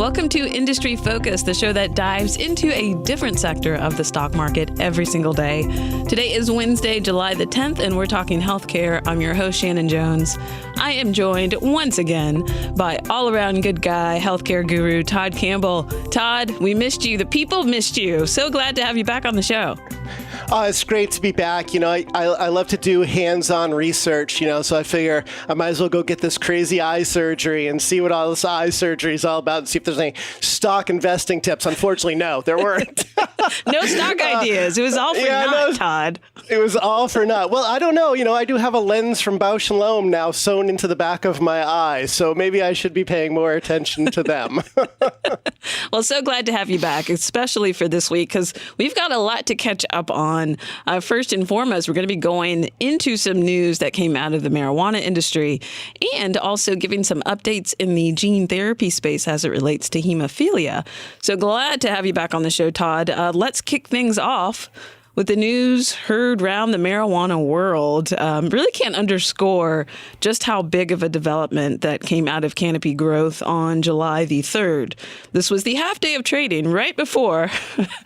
Welcome to Industry Focus, the show that dives into a different sector of the stock market every single day. Today is Wednesday, July the 10th, and we're talking healthcare. I'm your host, Shannon Jones. I am joined once again by all-around good guy, healthcare guru, Todd Campbell. Todd, we missed you. The people missed you. So glad to have you back on the show. It's great to be back. I love to do hands-on research, so I figure I might as well go get this crazy eye surgery and see what all this eye surgery is all about and see if there's any stock investing tips. Unfortunately, no, there weren't. No stock ideas. It was all for naught, Todd. It was all for naught. Well, I don't know. I do have a lens from Bausch & Lomb now sewn into the back of my eye, so maybe I should be paying more attention to them. Well, so glad to have you back, especially for this week, because we've got a lot to catch up on. First and foremost, we're going to be going into some news that came out of the marijuana industry and also giving some updates in the gene therapy space as it relates to hemophilia. So glad to have you back on the show, Todd. Let's kick things off with the news heard round the marijuana world. Really can't underscore just how big of a development that came out of Canopy Growth on July the 3rd. This was the half day of trading right before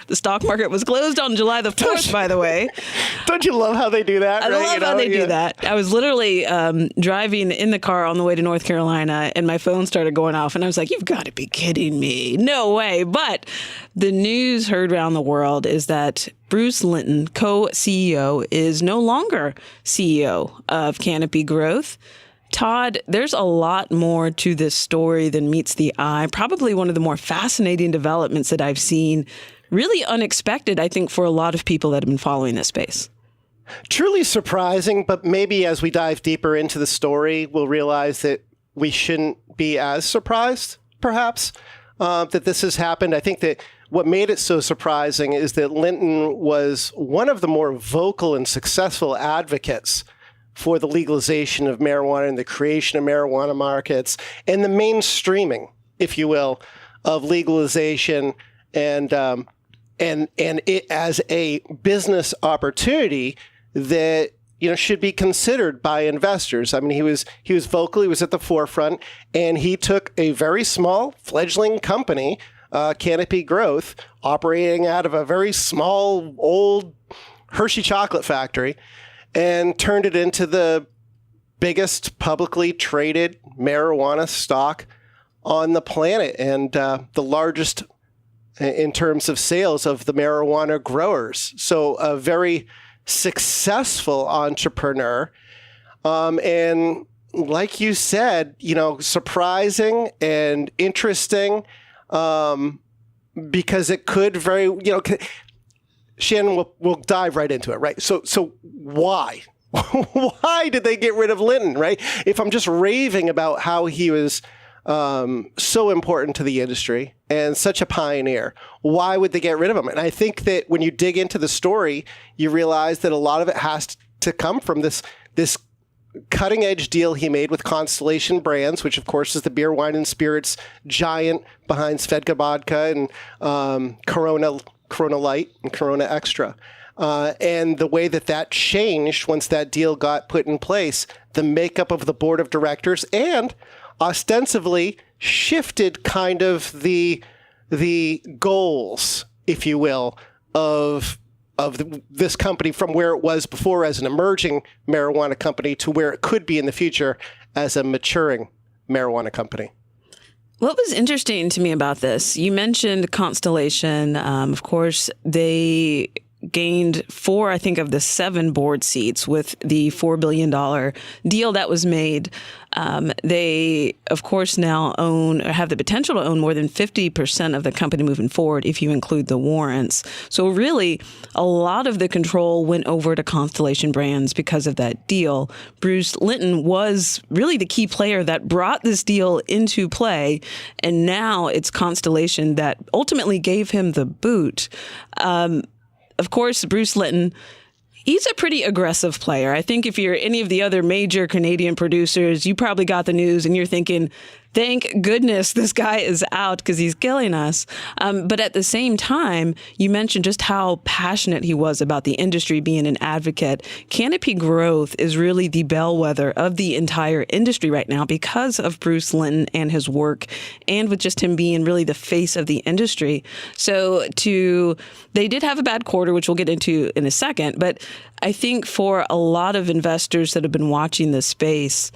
the stock market was closed on July the 4th, by the way. Don't you love how they do that? I love how they do that. I was literally driving in the car on the way to North Carolina, and my phone started going off, and I was like, you've got to be kidding me. No way. But the news heard around the world is that Bruce Linton, co-CEO, is no longer CEO of Canopy Growth. Todd, there's a lot more to this story than meets the eye. Probably one of the more fascinating developments that I've seen. Really unexpected, I think, for a lot of people that have been following this space. Truly surprising, but maybe as we dive deeper into the story, we'll realize that we shouldn't be as surprised, perhaps, that this has happened. I think that what made it so surprising is that Linton was one of the more vocal and successful advocates for the legalization of marijuana and the creation of marijuana markets and the mainstreaming, if you will, of legalization and it as a business opportunity that should be considered by investors. I mean, he was vocal, he was at the forefront, and he took a very small fledgling company, Canopy Growth, operating out of a very small, old Hershey chocolate factory, and turned it into the biggest publicly traded marijuana stock on the planet and the largest in terms of sales of the marijuana growers. So a very successful entrepreneur. And like you said, surprising and interesting. Because it could Shannon, we'll dive right into it, right? So why? Why did they get rid of Linton, right? If I'm just raving about how he was so important to the industry and such a pioneer, why would they get rid of him? And I think that when you dig into the story, you realize that a lot of it has to come from this cutting edge deal he made with Constellation Brands, which of course is the beer, wine, and spirits giant behind Svedka Vodka and Corona Light and Corona Extra. And the way that changed once that deal got put in place, the makeup of the board of directors, and ostensibly shifted kind of the goals, if you will, of this company from where it was before as an emerging marijuana company to where it could be in the future as a maturing marijuana company. What was interesting to me about this, you mentioned Constellation. Of course, they gained 4, I think, of the 7 board seats with the $4 billion deal that was made. They, of course, now own or have the potential to own more than 50% of the company moving forward if you include the warrants. So really, a lot of the control went over to Constellation Brands because of that deal. Bruce Linton was really the key player that brought this deal into play, and now it's Constellation that ultimately gave him the boot. Of course, Bruce Linton, he's a pretty aggressive player. I think if you're any of the other major Canadian producers, you probably got the news and you're thinking, thank goodness this guy is out because he's killing us. But at the same time, you mentioned just how passionate he was about the industry, being an advocate. Canopy Growth is really the bellwether of the entire industry right now because of Bruce Linton and his work, and with just him being really the face of the industry. So they did have a bad quarter, which we'll get into in a second. But I think for a lot of investors that have been watching this space,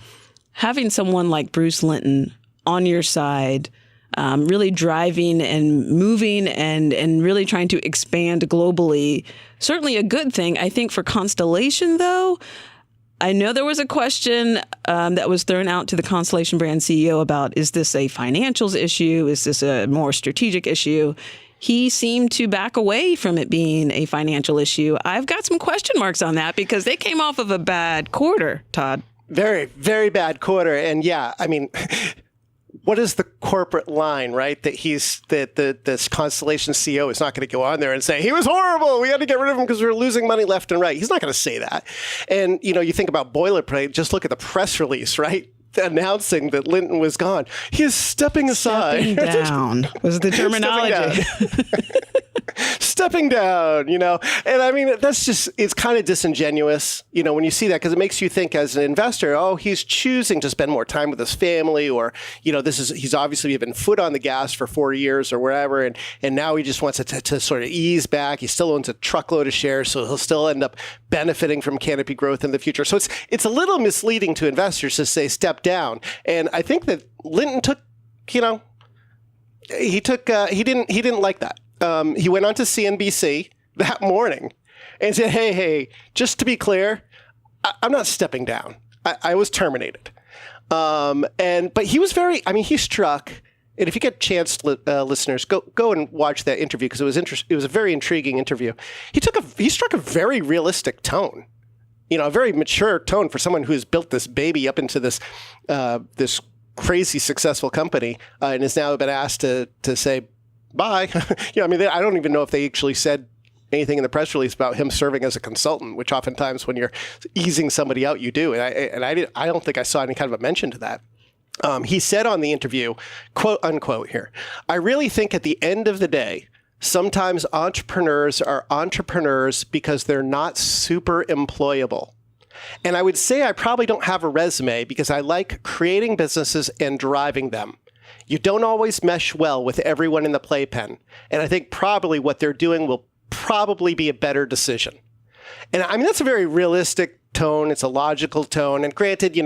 having someone like Bruce Linton on your side, really driving and moving and really trying to expand globally, certainly a good thing. I think for Constellation, though, I know there was a question that was thrown out to the Constellation brand CEO about, is this a financials issue? Is this a more strategic issue? He seemed to back away from it being a financial issue. I've got some question marks on that because they came off of a bad quarter, Todd. Very, very bad quarter. And yeah, I mean, what is the corporate line, right? That this Constellation CEO is not going to go on there and say, he was horrible, we had to get rid of him because we were losing money left and right. He's not going to say that. And, you think about boilerplate, just look at the press release, right? Announcing that Linton was gone. He is stepping aside. Stepping down was the terminology. Stepping down, And I mean, it's kind of disingenuous, when you see that, because it makes you think as an investor, oh, he's choosing to spend more time with his family, or, he's obviously been foot on the gas for 4 years or wherever, and now he just wants to sort of ease back. He still owns a truckload of shares, so he'll still end up benefiting from Canopy Growth in the future. So it's a little misleading to investors to say step down. And I think that Linton took, he didn't like that. He went on to CNBC that morning and said, hey, just to be clear, I'm not stepping down. I was terminated. But he was he struck, and if you get a chance, listeners, go and watch that interview because it was a very intriguing interview. He struck a very realistic tone, a very mature tone for someone who's built this baby up into this crazy successful company and has now been asked to say bye. I don't even know if they actually said anything in the press release about him serving as a consultant, which oftentimes when you're easing somebody out, you do. And I don't think I saw any kind of a mention to that. He said on the interview, quote unquote here, I really think at the end of the day, sometimes entrepreneurs are entrepreneurs because they're not super employable. And I would say I probably don't have a resume because I like creating businesses and driving them. You don't always mesh well with everyone in the playpen. And I think probably what they're doing will probably be a better decision. And that's a very realistic tone. It's a logical tone. And granted,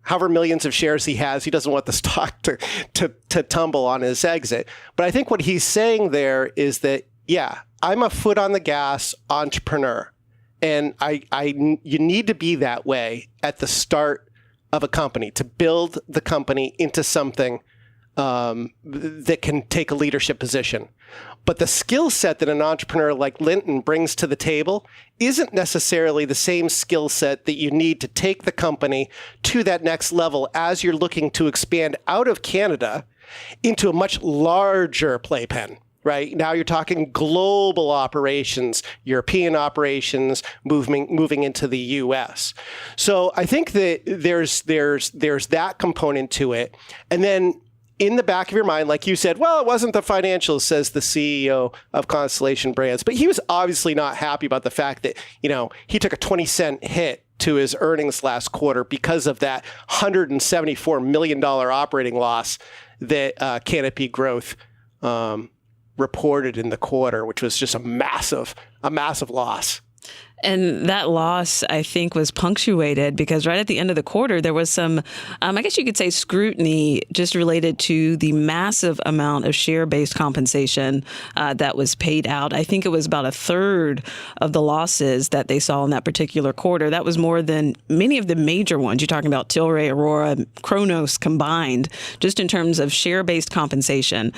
however millions of shares he has, he doesn't want the stock to tumble on his exit. But I think what he's saying there is that, yeah, I'm a foot on the gas entrepreneur. And you need to be that way at the start of a company to build the company into something that can take a leadership position. But the skill set that an entrepreneur like Linton brings to the table isn't necessarily the same skill set that you need to take the company to that next level as you're looking to expand out of Canada into a much larger playpen. Right now, you're talking global operations, European operations, moving into the U.S. So I think that there's that component to it, and then in the back of your mind, like you said, well, it wasn't the financials, says the CEO of Constellation Brands, but he was obviously not happy about the fact that he took a 20-cent hit to his earnings last quarter because of that $174 million operating loss that Canopy Growth reported in the quarter, which was just a massive loss. And that loss, I think, was punctuated because right at the end of the quarter, there was some, I guess you could say, scrutiny just related to the massive amount of share-based compensation that was paid out. I think it was about a third of the losses that they saw in that particular quarter. That was more than many of the major ones. You're talking about Tilray, Aurora, Kronos combined, just in terms of share-based compensation.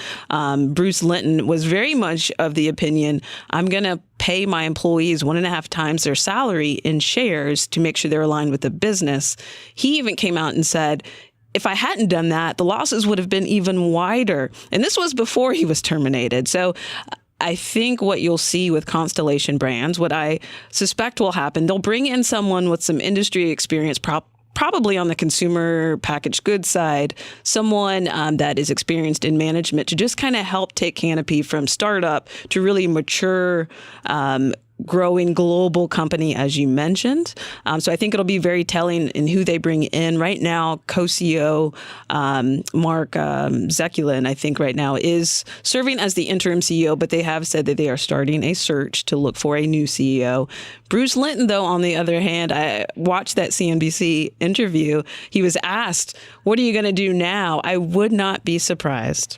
Bruce Linton was very much of the opinion, I'm going to pay my employees 1.5 times their salary in shares to make sure they're aligned with the business. He even came out and said, if I hadn't done that, the losses would have been even wider. And this was before he was terminated. So I think what you'll see with Constellation Brands, what I suspect will happen, they'll bring in someone with some industry experience, probably on the consumer packaged goods side, someone that is experienced in management to just kind of help take Canopy from startup to really mature, growing global company, as you mentioned. So I think it'll be very telling in who they bring in. Right now, co-CEO Mark Zekulin, I think right now, is serving as the interim CEO, but they have said that they are starting a search to look for a new CEO. Bruce Linton, though, on the other hand, I watched that CNBC interview. He was asked, what are you going to do now? I would not be surprised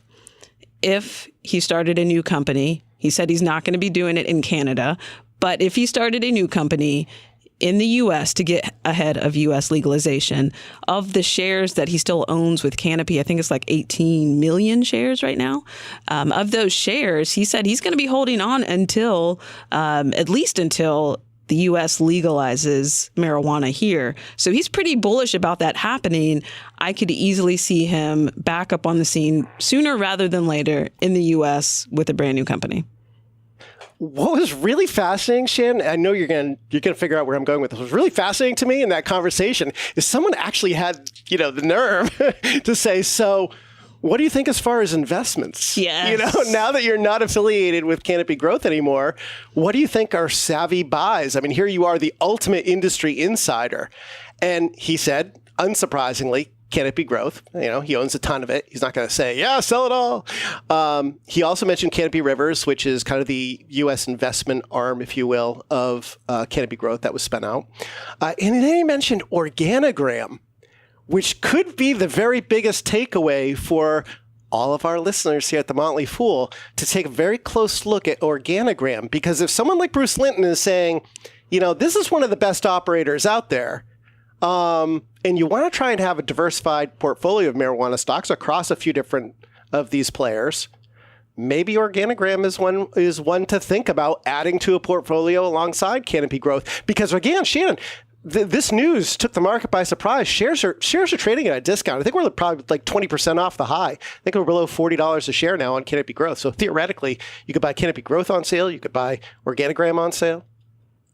if he started a new company. He said he's not going to be doing it in Canada. But if he started a new company in the U.S. to get ahead of U.S. legalization, of the shares that he still owns with Canopy, I think it's like 18 million shares right now. Of those shares, he said he's going to be holding on until, at least until the U.S. legalizes marijuana here. So he's pretty bullish about that happening. I could easily see him back up on the scene sooner rather than later in the U.S. with a brand new company. What was really fascinating, Shannon, I know you're going to figure out where I'm going with this. What was really fascinating to me in that conversation is someone actually had, the nerve to say, so what do you think as far as investments? Yes. Now that you're not affiliated with Canopy Growth anymore, what do you think are savvy buys? I mean, here you are, the ultimate industry insider. And he said, unsurprisingly, Canopy Growth, he owns a ton of it. He's not going to say, yeah, sell it all. He also mentioned Canopy Rivers, which is kind of the U.S. investment arm, if you will, of Canopy Growth that was spun out. And then he mentioned Organogram, which could be the very biggest takeaway for all of our listeners here at the Motley Fool to take a very close look at Organogram. Because if someone like Bruce Linton is saying, this is one of the best operators out there, and you want to try and have a diversified portfolio of marijuana stocks across a few different of these players, maybe Organogram is one to think about adding to a portfolio alongside Canopy Growth. Because again, Shannon, this news took the market by surprise. Shares are trading at a discount. I think we're probably like 20% off the high. I think we're below $40 a share now on Canopy Growth. So theoretically, you could buy Canopy Growth on sale. You could buy Organogram on sale.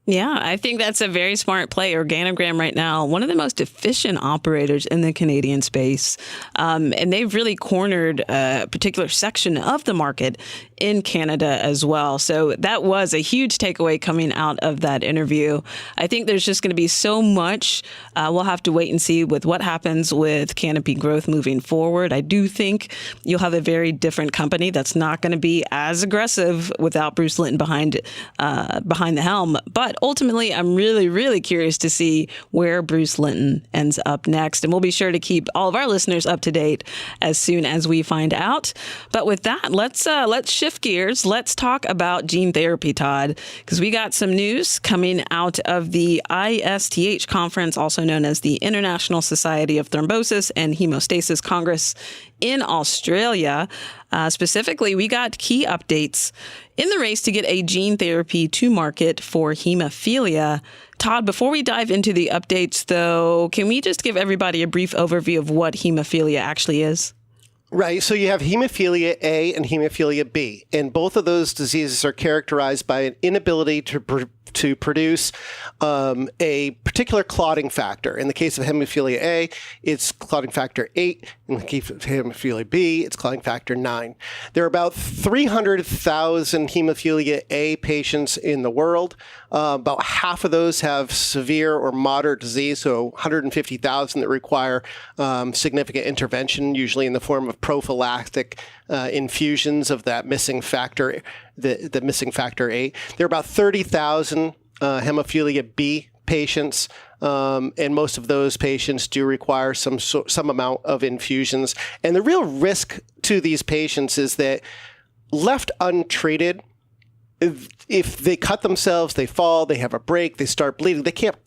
Yeah, I think that's a very smart play. Organogram right now, one of the most efficient operators in the Canadian space. And they've really cornered a particular section of the market in Canada as well. So that was a huge takeaway coming out of that interview. I think there's just going to be so much. We'll have to wait and see with what happens with Canopy Growth moving forward. I do think you'll have a very different company that's not going to be as aggressive without Bruce Linton behind the helm. But ultimately, I'm really, really curious to see where Bruce Linton ends up next. And we'll be sure to keep all of our listeners up to date as soon as we find out. But with that, let's shift gears. Let's talk about gene therapy, Todd, because we got some news coming out of the ISTH conference, also known as the International Society of Thrombosis and Hemostasis Congress in Australia. Specifically, we got key updates in the race to get a gene therapy to market for hemophilia. Todd, before we dive into the updates, though, can we just give everybody a brief overview of what hemophilia actually is? Right. So you have hemophilia A and hemophilia B, and both of those diseases are characterized by an inability to produce a particular clotting factor. In the case of hemophilia A, it's clotting factor 8. In the case of hemophilia B, it's clotting factor 9. There are about 300,000 hemophilia A patients in the world. About half of those have severe or moderate disease, so 150,000 that require significant intervention, usually in the form of prophylactic infusions of that missing factor, the missing factor 8. There are about 30,000 hemophilia B patients, and most of those patients do require some amount of infusions. And the real risk to these patients is that left untreated, if they cut themselves, they fall, they have a break, they start bleeding,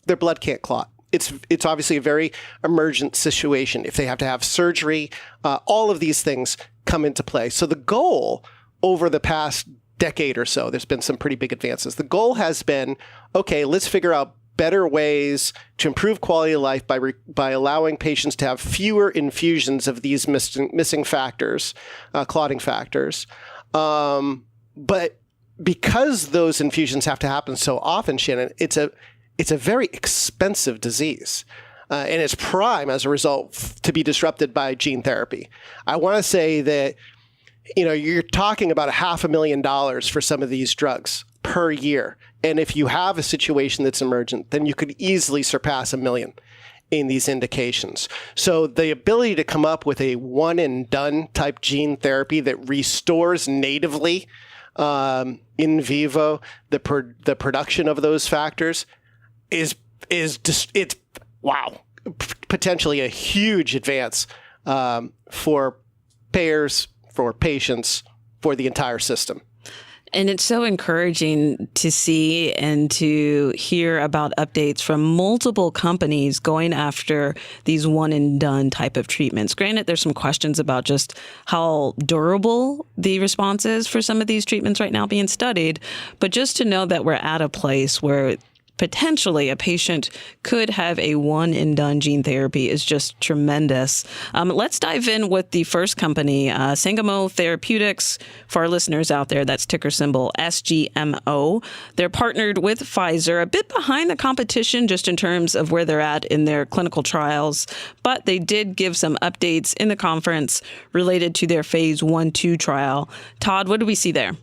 their blood can't clot. It's obviously a very emergent situation. If they have to have surgery, all of these things come into play. So the goal over the past decade or so, there's been some pretty big advances. The goal has been, okay, let's figure out better ways to improve quality of life by allowing patients to have fewer infusions of these missing factors, clotting factors. But because those infusions have to happen so often, Shannon, it's a very expensive disease. in its prime as a result to be disrupted by gene therapy. I want to say that, you're talking about $500,000 for some of these drugs per year. And if you have a situation that's emergent, then you could easily surpass $1 million in these indications. So the ability to come up with a one and done type gene therapy that restores natively in vivo the production of those factors is it's wow, potentially a huge advance for payers, for patients, for the entire system. And it's so encouraging to see and to hear about updates from multiple companies going after these one and done type of treatments. Granted, there's some questions about just how durable the response is for some of these treatments right now being studied. But just to know that we're at a place where potentially a patient could have a one and done gene therapy is just tremendous. Let's dive in with the first company, Sangamo Therapeutics. For our listeners out there, that's ticker symbol SGMO. They're partnered with Pfizer, a bit behind the competition just in terms of where they're at in their clinical trials, but they did give some updates in the conference related to their phase 1/2 trial. Todd, what do we see there?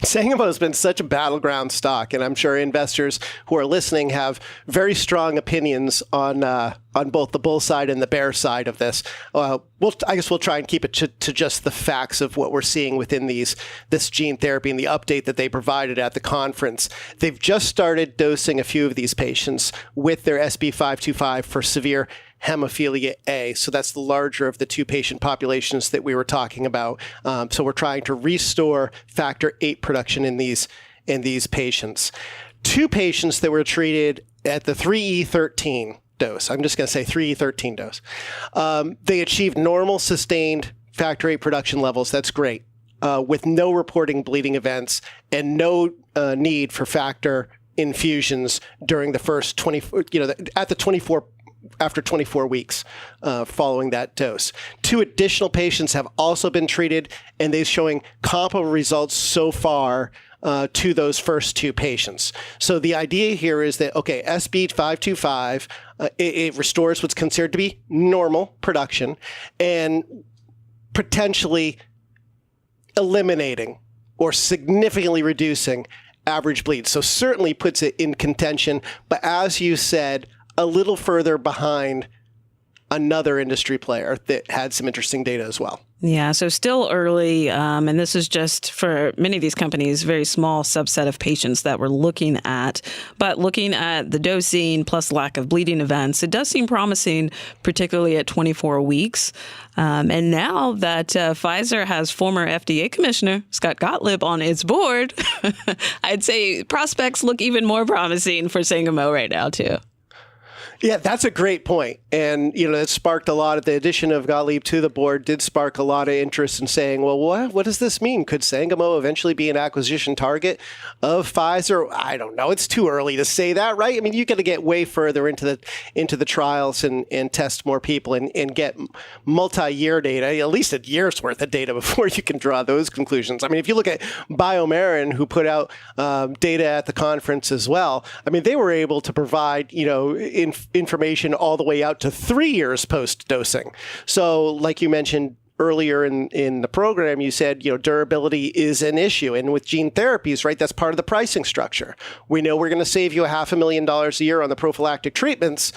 Sangamo has been such a battleground stock, and I'm sure investors who are listening have very strong opinions on both the bull side and the bear side of this. I guess we'll try and keep it to just the facts of what we're seeing within this gene therapy and the update that they provided at the conference. They've just started dosing a few of these patients with their SB525 for severe hemophilia A. So that's the larger of the two patient populations that we were talking about. So we're trying to restore factor VIII production in these patients. Two patients that were treated at the 3E13 dose. I'm just going to say 3E13 dose. They achieved normal sustained factor VIII production levels. That's great. With no reporting bleeding events and no need for factor infusions during the first after 24 weeks following that dose. Two additional patients have also been treated, and they're showing comparable results so far to those first two patients. So the idea here is that, okay, SB525, it restores what's considered to be normal production and potentially eliminating or significantly reducing average bleed. So certainly puts it in contention, but as you said, a little further behind another industry player that had some interesting data as well. Yeah, so still early, and this is just for many of these companies, very small subset of patients that we're looking at. But looking at the dosing plus lack of bleeding events, it does seem promising, particularly at 24 weeks. And now that Pfizer has former FDA Commissioner Scott Gottlieb on its board, I'd say prospects look even more promising for Sangamo right now, too. Yeah, that's a great point. And, it sparked a lot of the addition of Gottlieb to the board did spark a lot of interest in saying, well, what does this mean? Could Sangamo eventually be an acquisition target of Pfizer? I don't know. It's too early to say that, right? I mean, you got to get way further into the trials and test more people and get multi-year data, at least a year's worth of data before you can draw those conclusions. I mean, if you look at BioMarin, who put out data at the conference as well, I mean, they were able to provide, information all the way out to 3 years post-dosing. So like you mentioned earlier in the program, you said, durability is an issue. And with gene therapies, right, that's part of the pricing structure. We know we're going to save you $500,000 a year on the prophylactic treatments.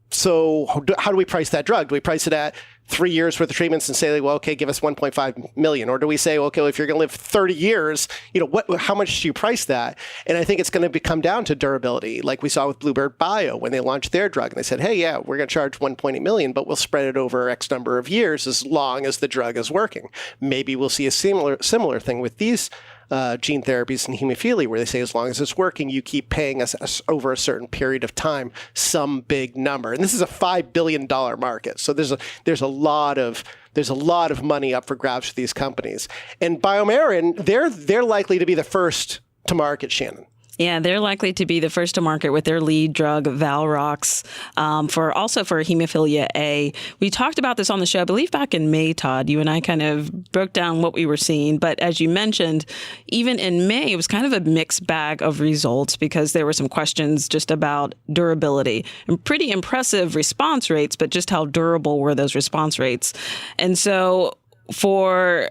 So how do we price that drug? Do we price it at 3 years worth of treatments and say, well, okay, give us 1.5 million? Or do we say, okay, well, if you're going to live 30 years, how much do you price that? And I think it's going to come down to durability, like we saw with Bluebird Bio when they launched their drug. And they said, hey, yeah, we're going to charge 1.8 million, but we'll spread it over X number of years as long as the drug is working. Maybe we'll see a similar thing with these gene therapies in hemophilia, where they say as long as it's working, you keep paying us over a certain period of time, some big number. And this is a $5 billion market. So there's a lot of money up for grabs for these companies. And BioMarin, they're likely to be the first to market, Shannon. Yeah, they're likely to be the first to market with their lead drug, Valrox, for hemophilia A. We talked about this on the show, I believe back in May, Todd. You and I kind of broke down what we were seeing. But as you mentioned, even in May, it was kind of a mixed bag of results because there were some questions just about durability and pretty impressive response rates, but just how durable were those response rates? And so for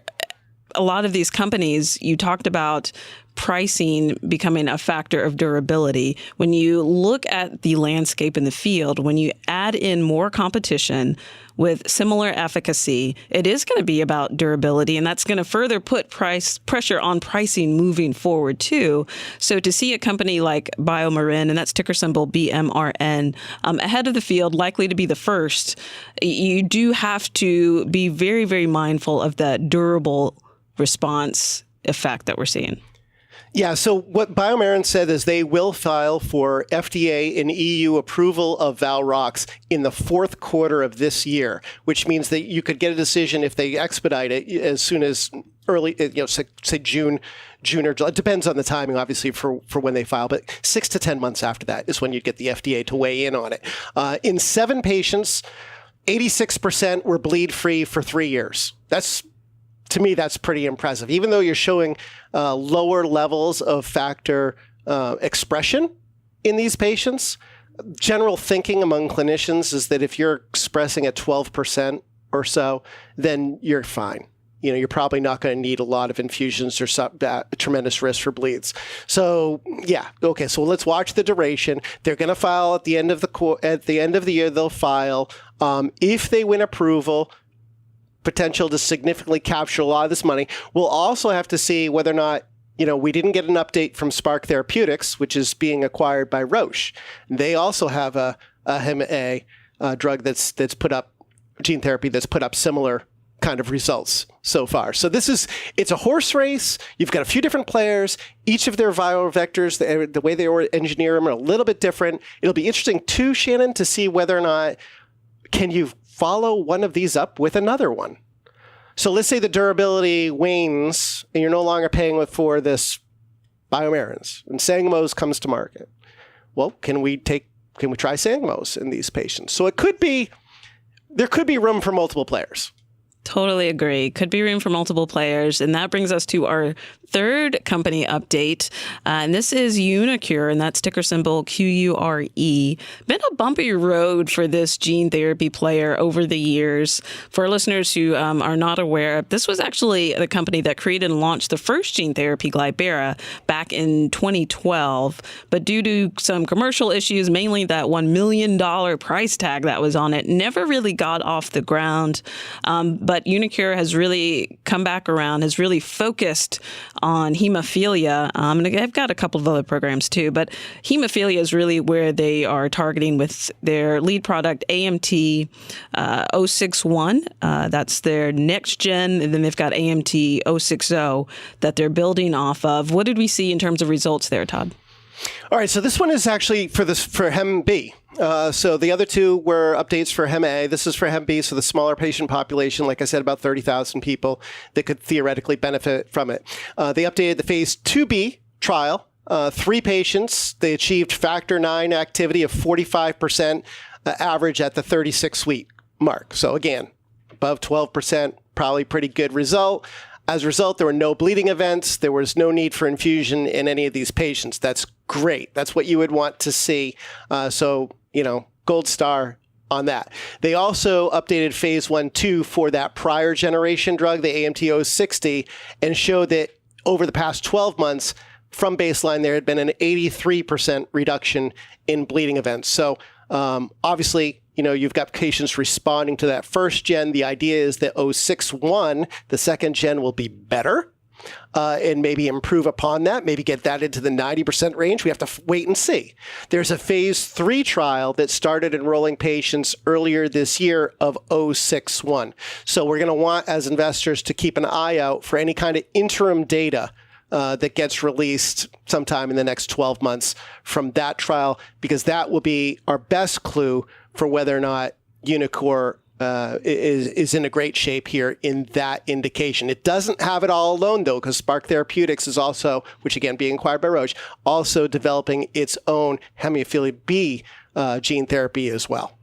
a lot of these companies, you talked about pricing becoming a factor of durability. When you look at the landscape in the field, when you add in more competition with similar efficacy, it is going to be about durability, and that's going to further put price pressure on pricing moving forward too. So to see a company like BioMarin, and that's ticker symbol BMRN, ahead of the field, likely to be the first, you do have to be very, very mindful of that durable response effect that we're seeing. Yeah, so what BioMarin said is they will file for FDA and EU approval of Valrox in the fourth quarter of this year, which means that you could get a decision if they expedite it as soon as early, say June or July. It depends on the timing, obviously, for when they file, but 6 to 10 months after that is when you'd get the FDA to weigh in on it. In 7 patients, 86% were bleed-free for 3 years. To me, that's pretty impressive. Even though you're showing lower levels of factor expression in these patients, general thinking among clinicians is that if you're expressing at 12% or so, then you're fine. You're probably not going to need a lot of infusions or tremendous risk for bleeds. So, yeah, okay. So let's watch the duration. They're going to file at the end of the year. They'll file if they win approval. Potential to significantly capture a lot of this money. We'll also have to see whether or not, we didn't get an update from Spark Therapeutics, which is being acquired by Roche. They also have a Hem-A drug that's put up, gene therapy that's put up similar kind of results so far. So it's a horse race. You've got a few different players. Each of their viral vectors, the way they engineer them are a little bit different. It'll be interesting too, Shannon, to see whether or not can you follow one of these up with another one. So let's say the durability wanes and you're no longer paying for this BioMarin's and Sangamo's comes to market. Well, can we try Sangamo's in these patients? So there could be room for multiple players. Totally agree. Could be room for multiple players. And that brings us to our third company update. And this is uniQure, and that's ticker symbol QURE. Been a bumpy road for this gene therapy player over the years. For our listeners who are not aware, this was actually the company that created and launched the first gene therapy, Glybera, back in 2012. But due to some commercial issues, mainly that $1 million price tag that was on it, never really got off the ground. But uniQure has really come back around, has really focused on hemophilia. And I've got a couple of other programs too, but hemophilia is really where they are targeting with their lead product, AMT 061. That's their next gen. And then they've got AMT 060 that they're building off of. What did we see in terms of results there, Todd? All right, so this one is actually for Hem B. So the other two were updates for Hem A. This is for Hem B, so the smaller patient population, like I said, about 30,000 people that could theoretically benefit from it. They updated the phase 2B trial. 3 patients. They achieved factor 9 activity of 45% average at the 36-week mark. So again, above 12%, probably pretty good result. As a result, there were no bleeding events. There was no need for infusion in any of these patients. That's great. That's what you would want to see. So, gold star on that. They also updated phase 1/2 for that prior generation drug, the AMT 060, and showed that over the past 12 months from baseline, there had been an 83% reduction in bleeding events. So obviously, you've got patients responding to that first gen. The idea is that 061, the second gen, will be better and maybe improve upon that, maybe get that into the 90% range. We have to wait and see. There's a phase 3 trial that started enrolling patients earlier this year of 061. So we're going to want, as investors, to keep an eye out for any kind of interim data that gets released sometime in the next 12 months from that trial, because that will be our best clue for whether or not uniQure is in a great shape here in that indication. It doesn't have it all alone, though, because Spark Therapeutics is also, which again being acquired by Roche, also developing its own hemophilia B gene therapy as well.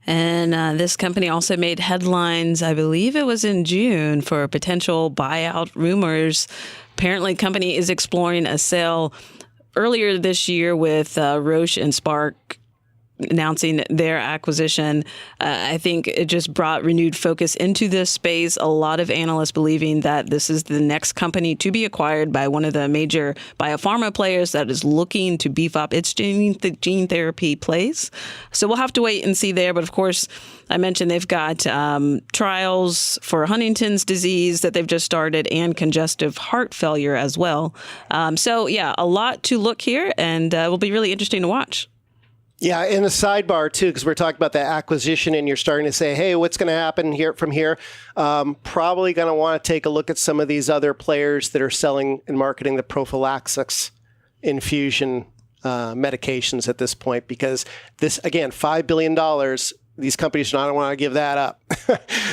And this company also made headlines, I believe it was in June, for potential buyout rumors. Apparently, the company is exploring a sale earlier this year with Roche and Spark announcing their acquisition. I think it just brought renewed focus into this space. A lot of analysts believing that this is the next company to be acquired by one of the major biopharma players that is looking to beef up its gene therapy plays. So we'll have to wait and see there. But of course, I mentioned they've got trials for Huntington's disease that they've just started and congestive heart failure as well. So yeah, a lot to look here, and will be really interesting to watch. Yeah, in a sidebar, too, because we're talking about that acquisition and you're starting to say, hey, what's going to happen here from here? Probably going to want to take a look at some of these other players that are selling and marketing the prophylaxis infusion medications at this point, because this, again, $5 billion, these companies do not want to give that up.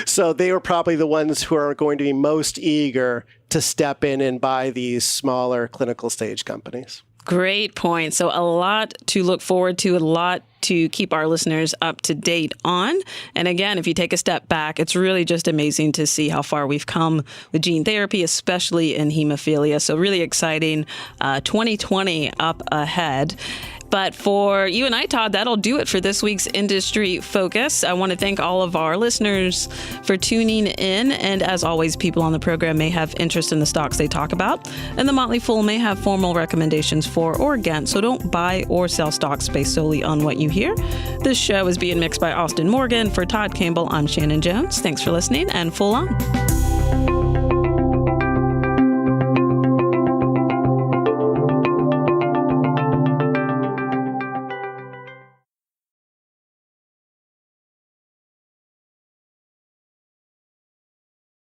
So they were probably the ones who are going to be most eager to step in and buy these smaller clinical stage companies. Great point. So a lot to look forward to, a lot to keep our listeners up to date on. And again, if you take a step back, it's really just amazing to see how far we've come with gene therapy, especially in hemophilia. So really exciting 2020 up ahead. But for you and I, Todd, that'll do it for this week's Industry Focus. I want to thank all of our listeners for tuning in. And as always, people on the program may have interest in the stocks they talk about, and the Motley Fool may have formal recommendations for or against. So don't buy or sell stocks based solely on what you hear. This show is being mixed by Austin Morgan. For Todd Campbell, I'm Shannon Jones. Thanks for listening, and full on.